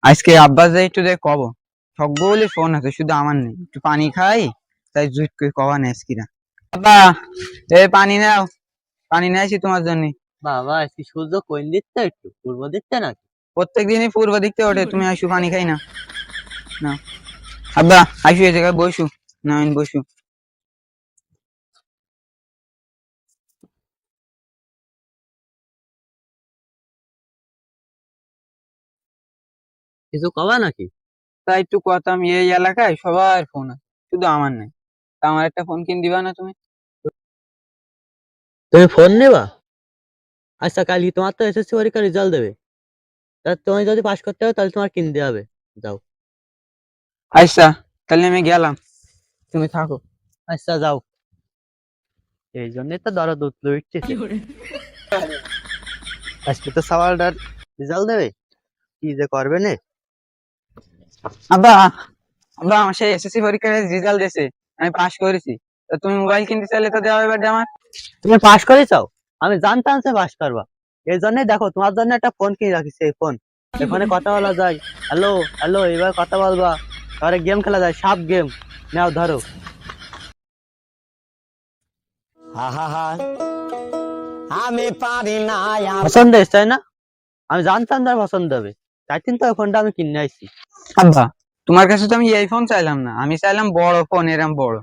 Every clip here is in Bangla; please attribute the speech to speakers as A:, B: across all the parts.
A: আজকে আব্বাস যাই একটু দেখ কব সকলে ফোন আছে শুধু আমার নেই একটু পানি খাই তাই জুট করে কবা নেই আজকিরা আব্বা পানি নাও পানি নিয়ে আসি তোমার জন্য।
B: বাবা আজকে সূর্য কোন দিকটা একটু পূর্ব দিকটা নাকি?
A: প্রত্যেক দিনই পূর্ব দিকতে ওঠে তুমি আইসু পানি খাই না না আব্বা আইসু এই জায়গায় বসু না বসু
B: কিছু কবা নাকি?
A: তাই একটু কথা এই এলাকায় সবার ফোন আছে শুধু আমার নেই তা আমার একটা ফোন কিনে দিবা না তুমি?
B: তুমি ফোন নেবা? আচ্ছা কাল কি তোমার তো এসএসসি পরীক্ষার রেজাল্ট দেবে, তা তুমি যদি পাস করতে হবে তাহলে তোমার কিনতে হবে। যাও।
A: আচ্ছা তাহলে আমি গেলাম, তুমি থাকো।
B: আচ্ছা যাও। এই জন্যই তো দরদ উঠলো উঠতেছে। আজকে তো সওয়ালটার রেজাল্ট দেবে, কি যে করবে নে।
A: আব্বা আব্বা আমার সেই এসএসসি পরীক্ষার রেজাল্ট দিয়েছে, আমি পাশ করেছি। তা তুমি মোবাইল কিনতে চাইলে তো দেওয়া এবার আমার।
B: তুমি পাস করে চাও? আমি জানতাম যে পাস করবা, এই জন্যই দেখো তোমার জন্য একটা ফোন কিনে রাখিস। এই ফোন, এখানে কথা বলা যায়। হ্যালো হ্যালো, এবার কথা বলবা। তারপরে গেম খেলা যায়, সাপ গেম। নাও ধরো।
C: আমি পারি না
B: পছন্দ হয়েছে তাই না? আমি জানতাম তার পছন্দ হবে, তাই কিন্তু ওই ফোনটা আমি কিনে আসছি।
A: আব্বা তোমার কাছে তো আমি এই ফোন চাইলাম না, আমি চাইলাম বড় ফোন, এরম বড়।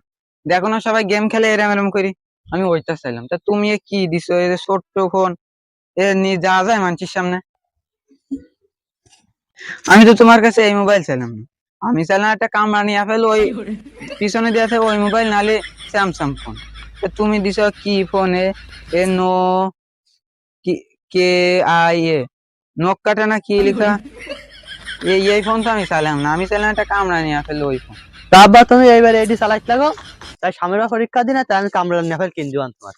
A: দেখো না সবাই গেম খেলে এরম এরম করি, আমি ওইটা চাইলাম। তা তুমি এ কি দিছো, এই যে ছোট্ট ফোন, এ নিয়ে যাওয়া যায় মানুষের সামনে? আমি তো তোমার কাছে এই মোবাইল চাইলাম না, আমি চাইলাম একটা কামরানি আপেল, ওই পিছনে দিয়ে আছে ওই মোবাইল, নালে স্যামসাং ফোন। তা তুমি দিছো কি ফোন? এ নো কি, কে আই এ, নখ কাটা না কি লেখা, এই ফোন তো আমি চাইলাম না, আমি চাইলাম একটা কামরানি আপেল ওই ফোন।
B: তা আব্বা তুমি এইবার এডি চালাইতে লাগো, তাই সামনের বার পরীক্ষা দিন, তাই আমি কামরান নেফেল কিনে দিবান তোমার।